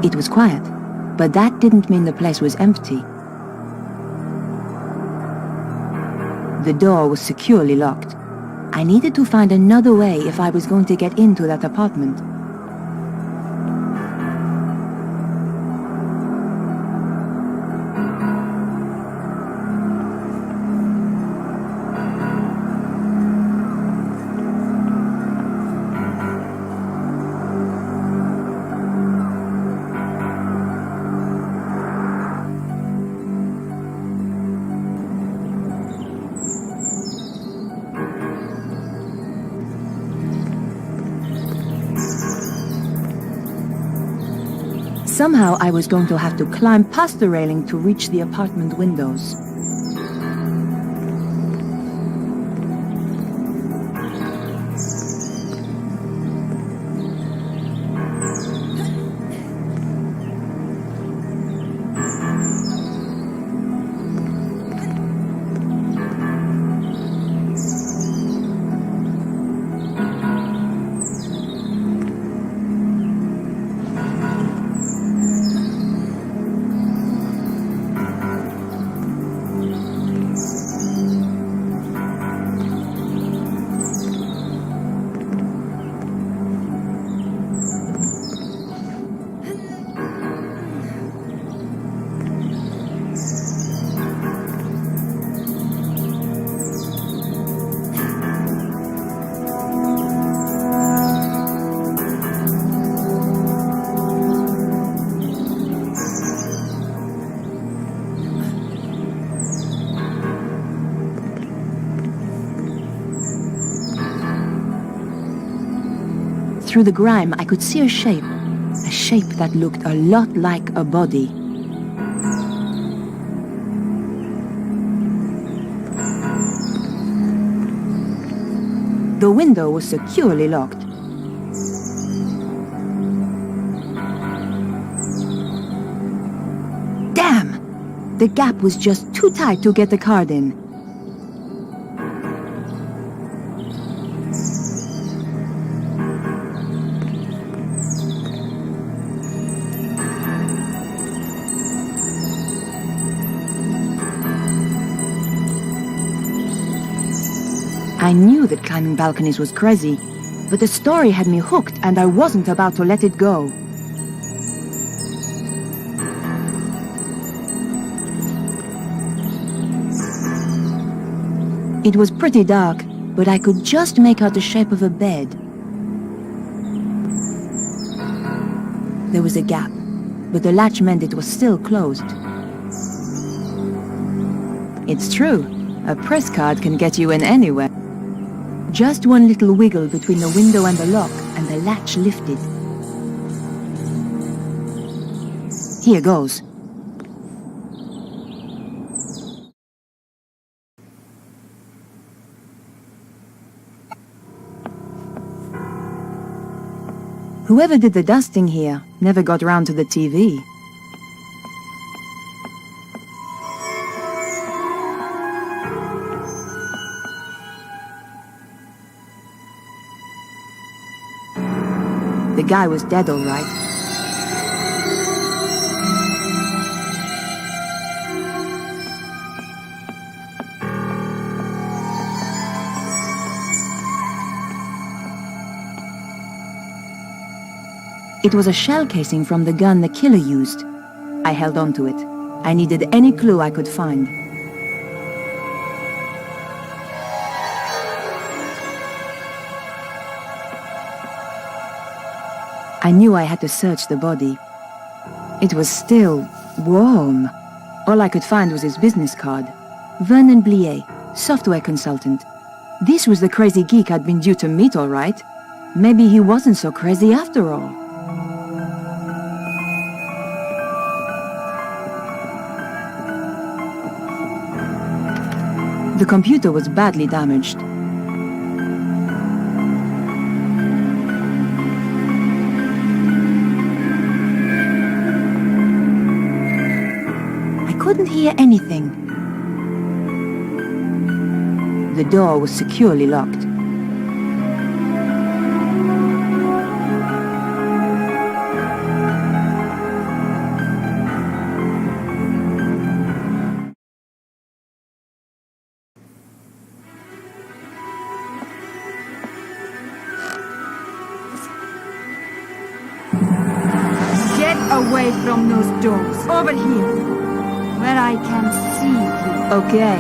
It was quiet, but that didn't mean the place was empty. The door was securely locked. I needed to find another way if I was going to get into that apartment. Somehow I was going to have to climb past the railing to reach the apartment windows. Through the grime, I could see a shape that looked a lot like a body. The window was securely locked. Damn! The gap was just too tight to get the card in. I knew that climbing balconies was crazy, but the story had me hooked and I wasn't about to let it go. It was pretty dark, but I could just make out the shape of a bed. There was a gap, but the latch meant it was still closed. It's true, a press card can get you in anywhere. Just one little wiggle between the window and the lock, and the latch lifted. Here goes. Whoever did the dusting here never got round to the TV. The guy was dead, all right. It was a shell casing from the gun the killer used. I held on to it. I needed any clue I could find. I knew I had to search the body. It was still warm. All I could find was his business card. Vernon, software consultant. This was the crazy geek I'd been due to meet, all right. Maybe he wasn't so crazy after all. The computer was badly damaged. I couldn't hear anything. The door was securely locked. away from those doors. Over here, where I can see you. Okay.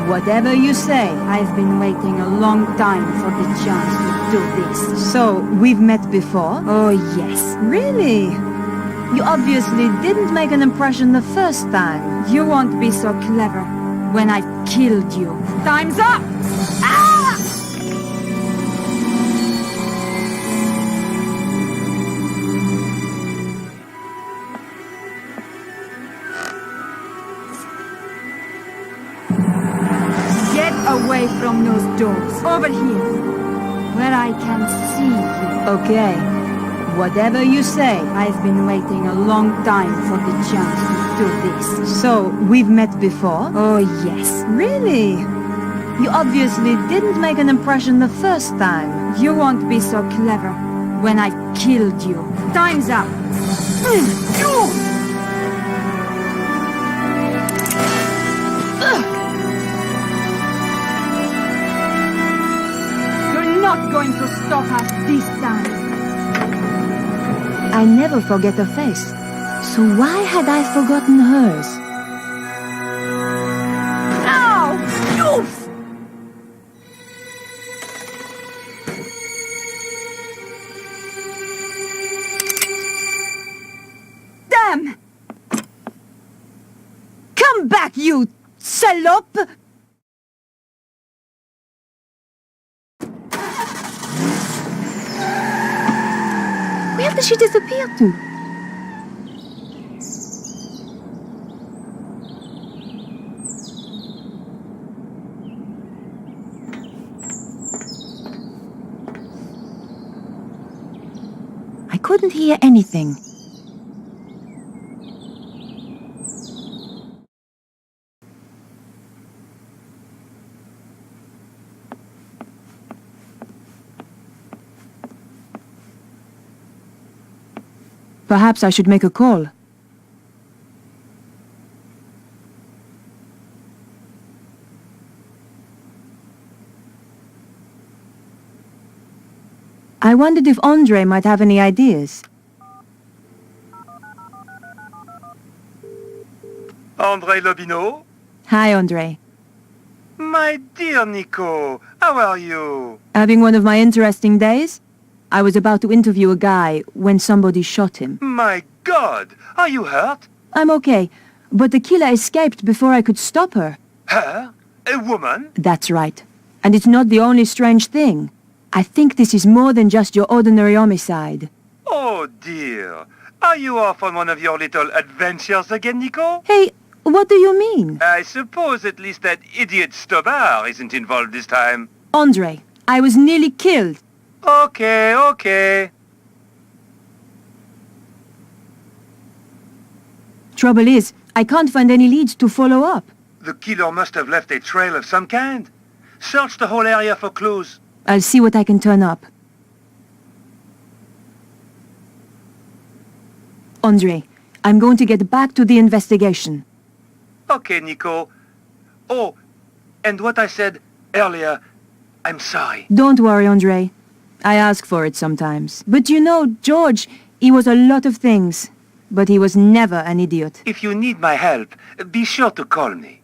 Whatever you say. I've been waiting a long time for the chance to do this. So, we've met before? Oh, yes. Really? You obviously didn't make an impression the first time. You won't be so clever when I've killed you. Time's up! Ah! Get away from those doors. Over here, where I can see you. Okay. Whatever you say. I've been waiting a long time for the chance to do this. So, we've met before? Oh, yes. Really? You obviously didn't make an impression the first time. You won't be so clever when I've killed you. Time's up. You're not going to stop us this time. I never forget a face. So why had I forgotten hers? Ow! Oof! Damn! Come back, you salope! Where did she disappear to? I couldn't hear anything. Perhaps I should make a call. I wondered if Andre might have any ideas. Andre Lobineau? Hi, Andre. My dear Nico, how are you? Having one of my interesting days? I was about to interview a guy when somebody shot him. My God, are you hurt? I'm okay, but the killer escaped before I could stop her. Her? A woman? That's right. And it's not the only strange thing. I think this is more than just your ordinary homicide. Oh dear. Are you off on one of your little adventures again, Nico? Hey, what do you mean? I suppose at least that idiot Stobar isn't involved this time. Andre, I was nearly killed. Okay. Trouble is, I can't find any leads to follow up. The killer must have left a trail of some kind. Search the whole area for clues. I'll see what I can turn up. Andre, I'm going to get back to the investigation. Okay, Nico. Oh, and what I said earlier, I'm sorry. Don't worry, Andre. I ask for it sometimes. But you know, George, he was a lot of things. But he was never an idiot. If you need my help, be sure to call me.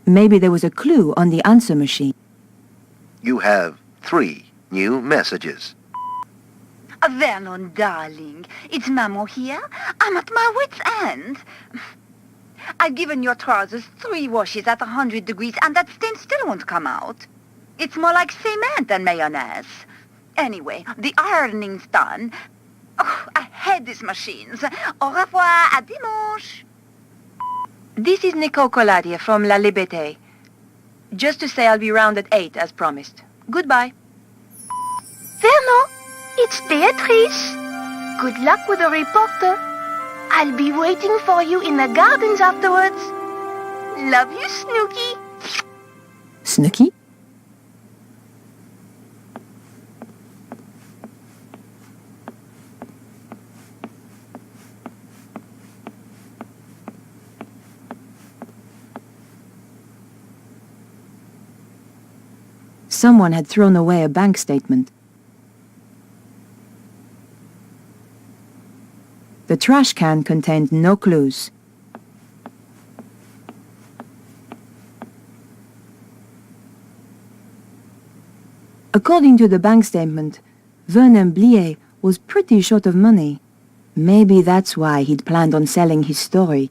Maybe there was a clue on the answer machine. You have 3 new messages. Vernon, darling, it's Maman here. I'm at my wit's end. I've given your trousers 3 washes at 100 degrees, and that stain still won't come out. It's more like cement than mayonnaise. Anyway, the ironing's done. Oh, I hate these machines. Au revoir, à dimanche. This is Nicole Coladier from La Liberté. Just to say I'll be round at 8 as promised. Goodbye. Vernon, it's Beatrice. Good luck with the reporter. I'll be waiting for you in the gardens afterwards. Love you, Snooky. Snooky? Someone had thrown away a bank statement. The trash can contained no clues. According to the bank statement, Vernon Blier was pretty short of money. Maybe that's why he'd planned on selling his story.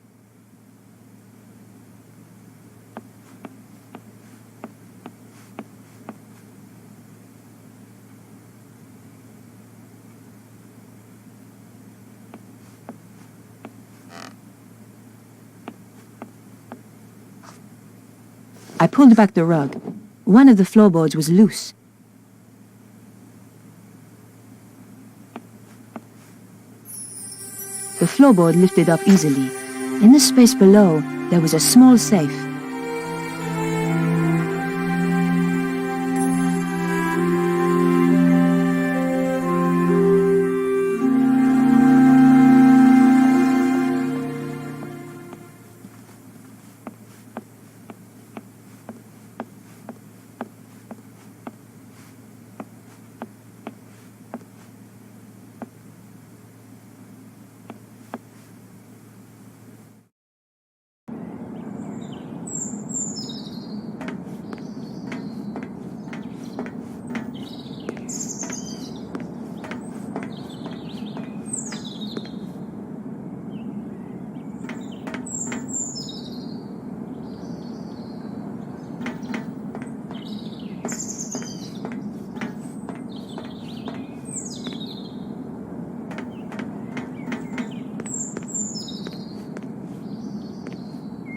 I pulled back the rug. One of the floorboards was loose. The floorboard lifted up easily. In the space below, there was a small safe.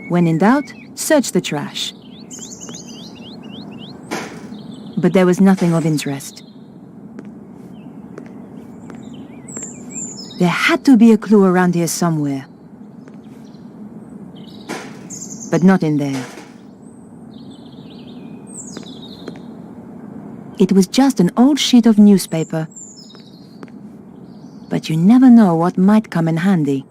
When in doubt, search the trash. But there was nothing of interest. There had to be a clue around here somewhere. But not in there. It was just an old sheet of newspaper. But you never know what might come in handy.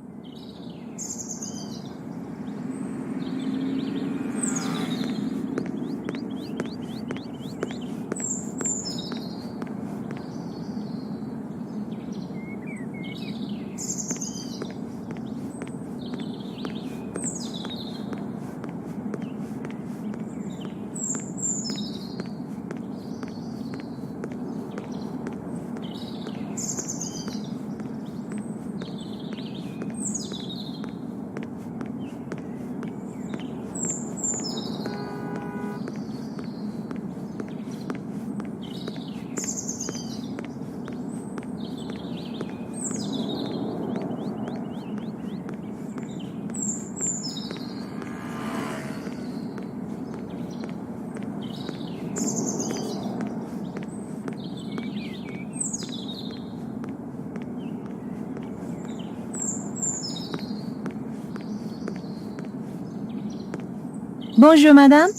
Bonjour, madame.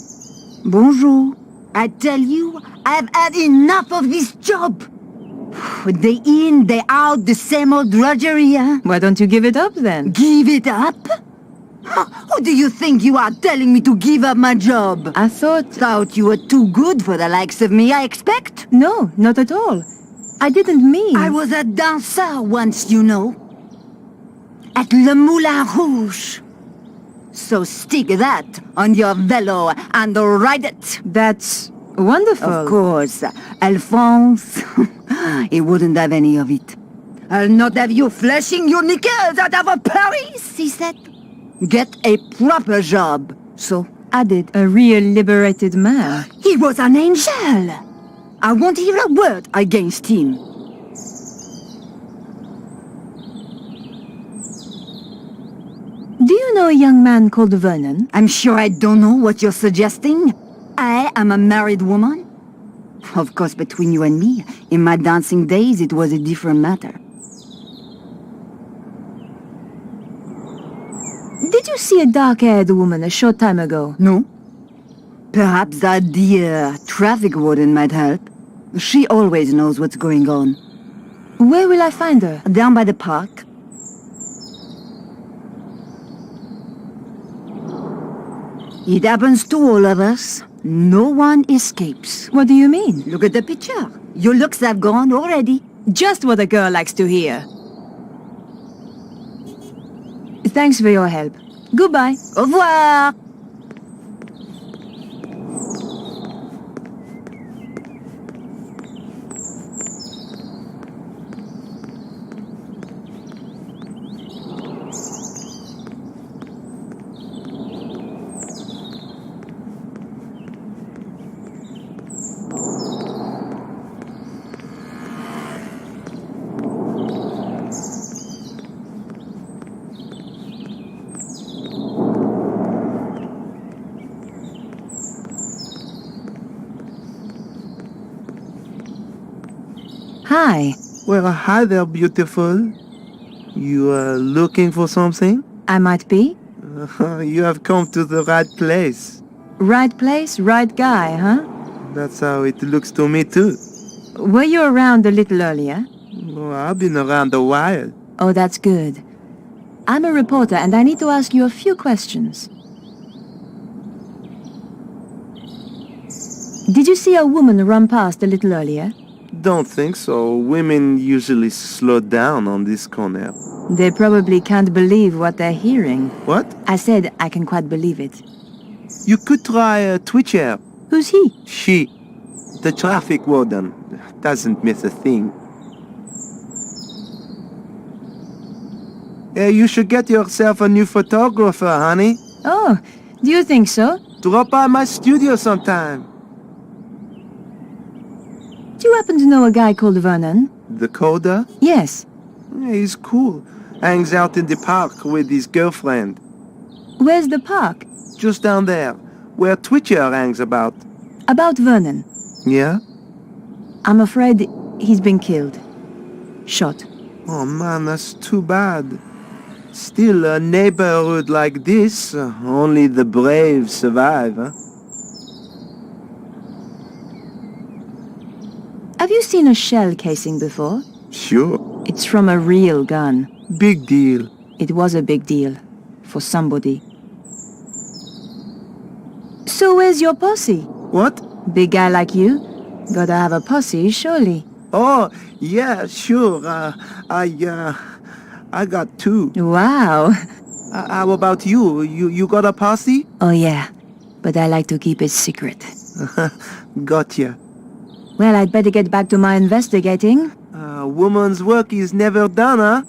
Bonjour. I tell you, I've had enough of this job. Day in, day out, the same old drudgery, huh? Why don't you give it up then? Give it up? Who do you think you are telling me to give up my job? I thought You were too good for the likes of me, I expect? No, not at all. I didn't mean... I was a dancer once, you know. At Le Moulin Rouge. So stick that on your velo and ride it. That's wonderful. Of course. Alphonse, he wouldn't have any of it. I'll not have you flashing your knickers out of Paris, he said. Get a proper job. So I did. A real liberated man. He was an angel. I won't hear a word against him. Do you know a young man called Vernon? I'm sure I don't know what you're suggesting. I am a married woman. Of course, between you and me, in my dancing days, it was a different matter. Did you see a dark-haired woman a short time ago? No? Perhaps that dear traffic warden might help. She always knows what's going on. Where will I find her? Down by the park. It happens to all of us. No one escapes. What do you mean? Look at the picture. Your looks have gone already. Just what a girl likes to hear. Thanks for your help. Goodbye. Au revoir. Hi. Well, hi there, beautiful. You are looking for something? I might be. You have come to the right place. Right place, right guy, huh? That's how it looks to me, too. Were you around a little earlier? Well, I've been around a while. Oh, that's good. I'm a reporter and I need to ask you a few questions. Did you see a woman run past a little earlier? Don't think so. Women usually slow down on this corner. They probably can't believe what they're hearing. What? I said I can quite believe it. You could try a Twitcher. Who's he? She. The traffic warden. Doesn't miss a thing. Hey, you should get yourself a new photographer, honey. Oh, do you think so? Drop by my studio sometime. Do you happen to know a guy called Vernon? The coder? Yes. Yeah, he's cool. Hangs out in the park with his girlfriend. Where's the park? Just down there, where Twitcher hangs about. About Vernon. Yeah? I'm afraid he's been killed. Shot. Oh man, that's too bad. Still, a neighborhood like this, only the brave survive, huh? Have you seen a shell casing before? Sure. It's from a real gun. Big deal. It was a big deal. For somebody. So where's your posse? What? Big guy like you? Gotta have a posse, surely. Oh, yeah, sure. I got two. Wow. How about you? You got a posse? Oh yeah, but I like to keep it secret. Gotcha. Well, I'd better get back to my investigating. Woman's work is never done, huh?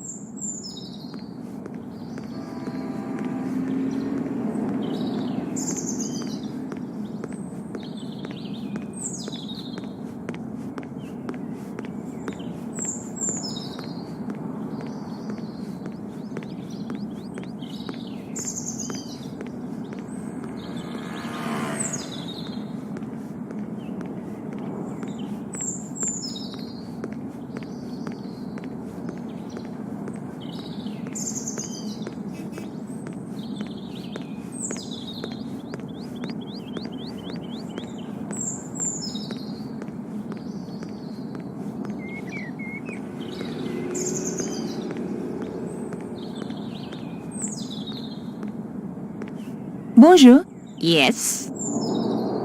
Bonjour. Yes,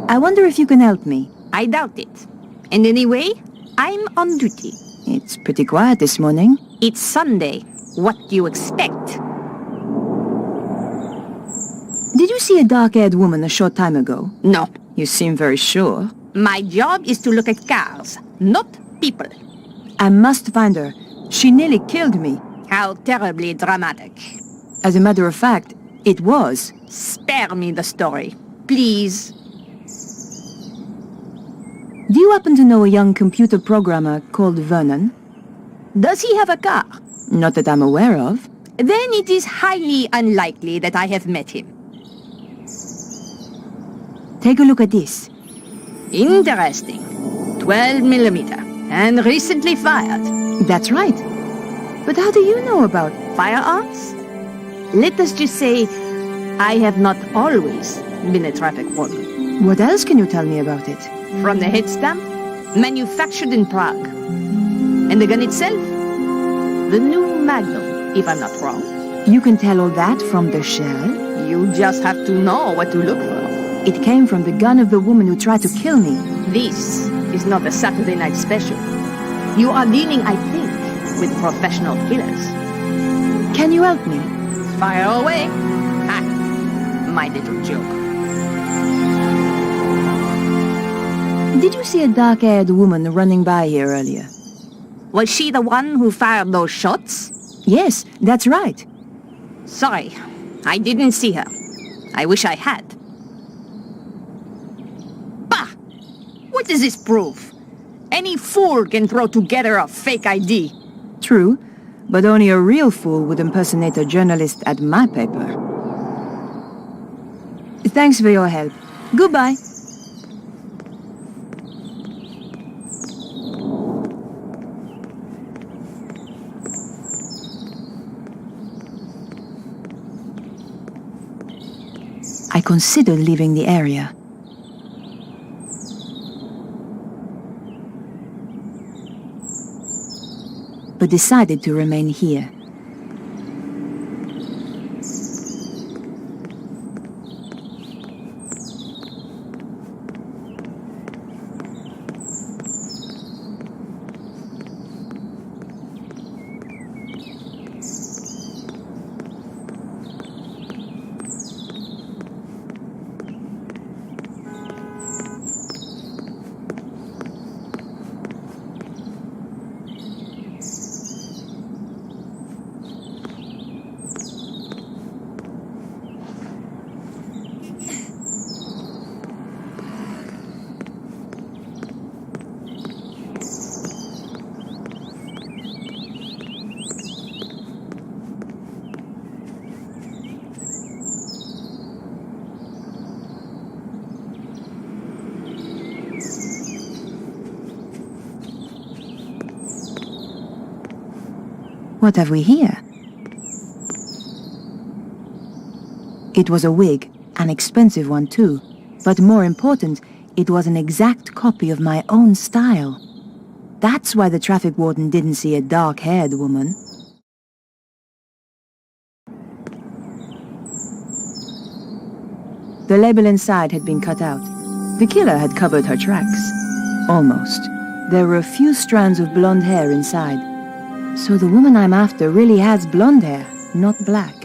I wonder if you can help me. I doubt it. And anyway, I'm on duty. It's pretty quiet this morning. It's Sunday. What do you expect? Did you see a dark-haired woman a short time ago? No. You seem very sure. My job is to look at cars, not people. I must find her. She nearly killed me. How terribly dramatic. As a matter of fact, it was. Spare me the story, please. Do you happen to know a young computer programmer called Vernon? Does he have a car? Not that I'm aware of. Then it is highly unlikely that I have met him. Take a look at this. Interesting. 12 millimeter. And recently fired. That's right. But how do you know about Firearms? Let us just say, I have not always been a traffic warden. What else can you tell me about it? From the head stamp, manufactured in Prague. And the gun itself? The new Magnum, if I'm not wrong. You can tell all that from the shell? You just have to know what to look for. It came from the gun of the woman who tried to kill me. This is not a Saturday night special. You are dealing, I think, with professional killers. Can you help me? Fire away. Ha! My little joke. Did you see a dark-haired woman running by here earlier? Was she the one who fired those shots? Yes, that's right. Sorry, I didn't see her. I wish I had. Bah! What does this prove? Any fool can throw together a fake ID. True, but only a real fool would impersonate a journalist at my paper. Thanks for your help. Goodbye. I considered leaving the area. But decided to remain here. What have we here? It was a wig, an expensive one too. But more important, it was an exact copy of my own style. That's why the traffic warden didn't see a dark-haired woman. The label inside had been cut out. The killer had covered her tracks. Almost. There were a few strands of blonde hair inside. So the woman I'm after really has blonde hair, not black.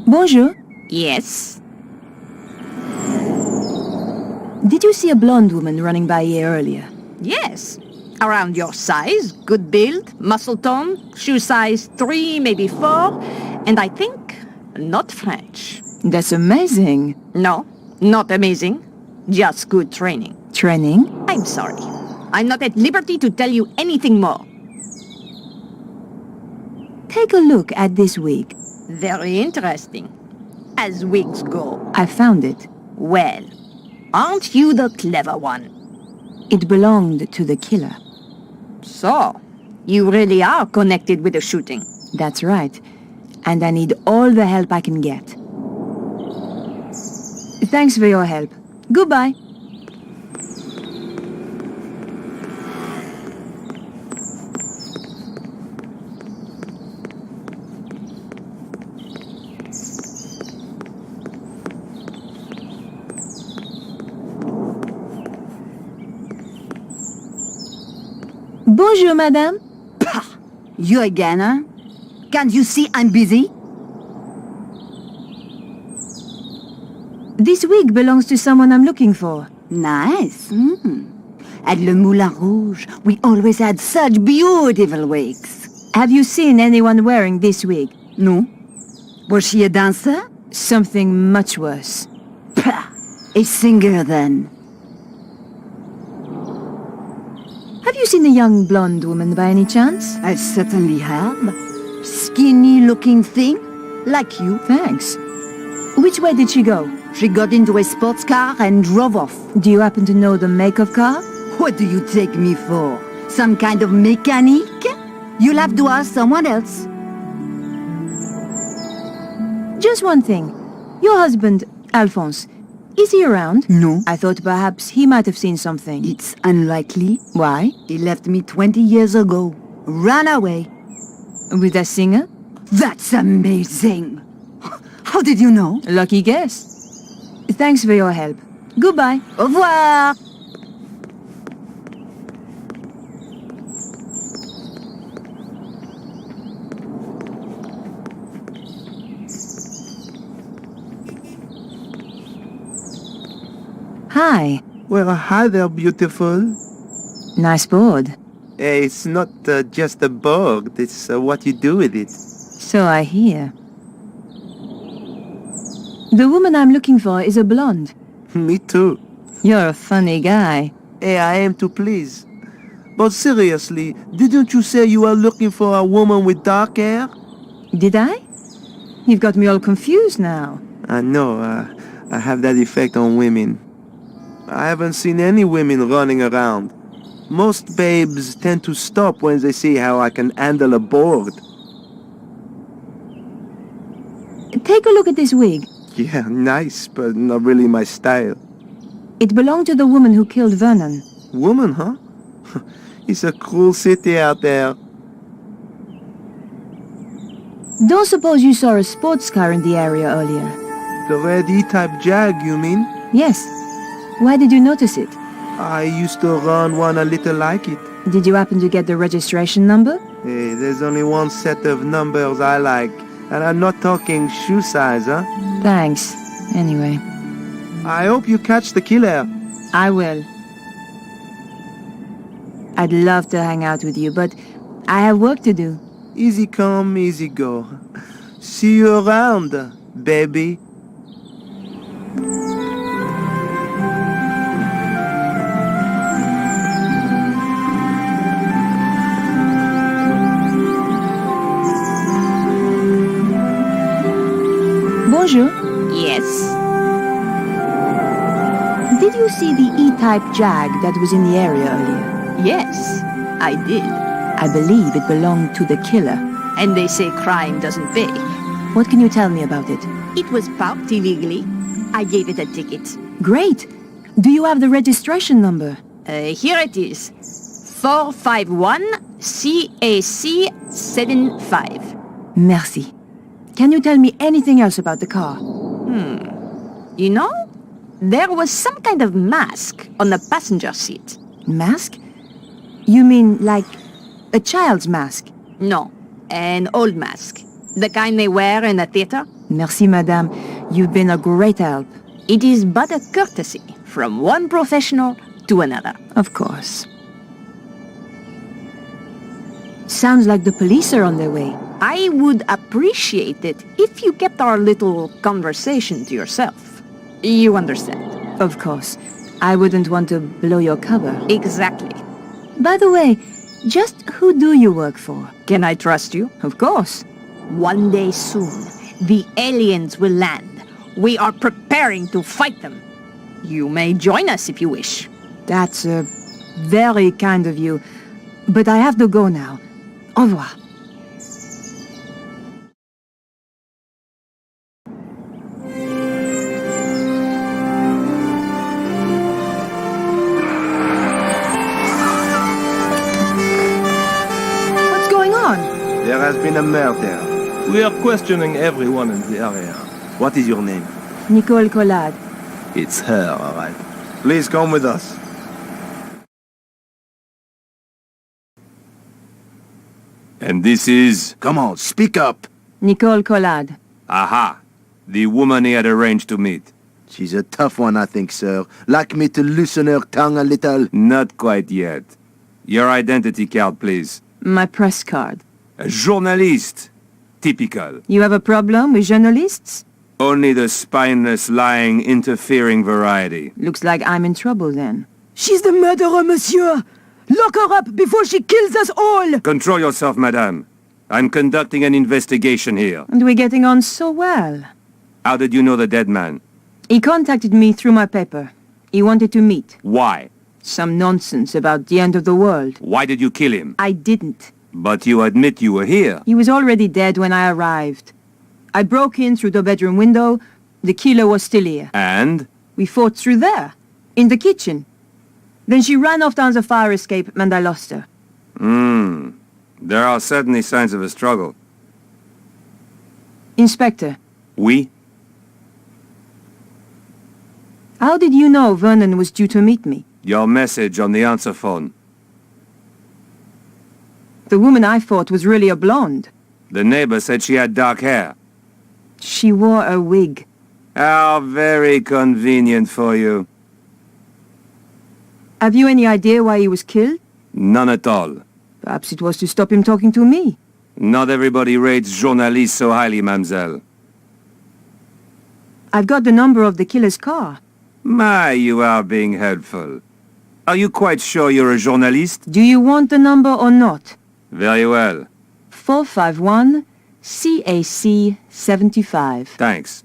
Bonjour. Yes? Did you see a blonde woman running by here earlier? Yes. Around your size, good build, muscle tone, shoe size 3, maybe 4, and I think not French. That's amazing. No, not amazing. Just good training. Training? I'm sorry. I'm not at liberty to tell you anything more. Take a look at this wig. Very interesting. As wigs go. I found it. Well, aren't you the clever one? It belonged to the killer. So, you really are connected with the shooting. That's right. And I need all the help I can get. Thanks for your help. Goodbye. Bonjour, madame. Pah! You again, huh? Can't you see I'm busy? This wig belongs to someone I'm looking for. Nice. At Le Moulin Rouge, we always had such beautiful wigs. Have you seen anyone wearing this wig? No. Was she a dancer? Something much worse. Pah! A singer, then. Have you seen a young blonde woman by any chance? I certainly have. skinny-looking thing, like you. Thanks. Which way did she go? She got into a sports car and drove off. Do you happen to know the make of car? What do you take me for? Some kind of mechanic? You'll have to ask someone else. Just one thing. Your husband, Alphonse, is he around? No. I thought perhaps he might have seen something. It's unlikely. Why? He left me 20 years ago. Ran away. With a singer? That's amazing. How did you know? Lucky guess. Thanks for your help. Goodbye. Au revoir. Hi. Well, hi there, beautiful. Nice board. Hey, it's not just a board, it's what you do with it. So I hear. The woman I'm looking for is a blonde. Me too. You're a funny guy. Hey, I am to please. But seriously, didn't you say you were looking for a woman with dark hair? Did I? You've got me all confused now. I know, I have that effect on women. I haven't seen any women running around. Most babes tend to stop when they see how I can handle a board. Take a look at this wig. Yeah, nice, but not really my style. It belonged to the woman who killed Vernon. Woman, huh? It's a cruel city out there. Don't suppose you saw a sports car in the area earlier? The red E-type Jag, you mean? Yes. Why did you notice it? I used to run one a little like it. Did you happen to get the registration number? Hey, there's only one set of numbers I like. And I'm not talking shoe size, huh? Thanks. Anyway. I hope you catch the killer. I will. I'd love to hang out with you, but I have work to do. Easy come, easy go. See you around, baby. Bonjour. Yes? Did you see the E-type Jag that was in the area earlier? Yes, I did. I believe it belonged to the killer. And they say crime doesn't pay. What can you tell me about it? It was parked illegally. I gave it a ticket. Great. Do you have the registration number? Here it is. 451 CAC 75. Merci. Can you tell me anything else about the car? You know, there was some kind of mask on the passenger seat. Mask? You mean like a child's mask? No, an old mask. The kind they wear in the theater. Merci, madame. You've been a great help. It is but a courtesy from one professional to another. Of course. Sounds like the police are on their way. I would appreciate it if you kept our little conversation to yourself. You understand? Of course. I wouldn't want to blow your cover. Exactly. By the way, just who do you work for? Can I trust you? Of course. One day soon, the aliens will land. We are preparing to fight them. You may join us if you wish. That's very kind of you. But I have to go now. Au revoir. What's going on? There has been a murder. We are questioning everyone in the area. What is your name? Nicole Collard. It's her, all right. Please come with us. And this is... Come on, speak up. Nicole Collard. Aha! The woman he had arranged to meet. She's a tough one, I think, sir. Like me to loosen her tongue a little. Not quite yet. Your identity card, please. My press card. A journalist. Typical. You have a problem with journalists? Only the spineless, lying, interfering variety. Looks like I'm in trouble then. She's the murderer, monsieur. Lock her up before she kills us all. Control yourself, madame. I'm conducting an investigation here. And we're getting on so well. How did you know the dead man? He contacted me through my paper. He wanted to meet. Why? Some nonsense about the end of the world. Why did you kill him? I didn't. But you admit you were here. He was already dead when I arrived. I broke in through the bedroom window. The killer was still here. And? We fought through there, in the kitchen. Then she ran off down the fire escape and I lost her. There are certainly signs of a struggle. Inspector, Oui? how did you know Vernon was due to meet me? Your message on the answer phone. The woman I fought was really a blonde. The neighbor said she had dark hair. She wore a wig. How very convenient for you. Have you any idea why he was killed? None at all. Perhaps it was to stop him talking to me. Not everybody rates journalists so highly, mademoiselle. I've got the number of the killer's car. My, you are being helpful. Are you quite sure you're a journalist? Do you want the number or not? Very well. 451 CAC 75. Thanks.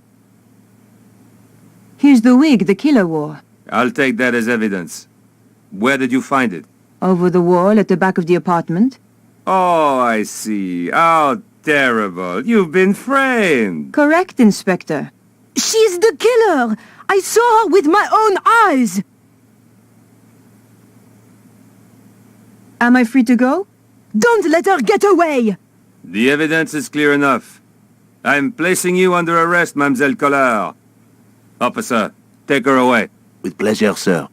Here's the wig the killer wore. I'll take that as evidence. Where did you find it? Over the wall at the back of the apartment. Oh, I see. How terrible. You've been framed. Correct, Inspector. She's the killer! I saw her with my own eyes! Am I free to go? Don't let her get away! The evidence is clear enough. I'm placing you under arrest, Mademoiselle Collard. Officer, take her away. With pleasure, sir.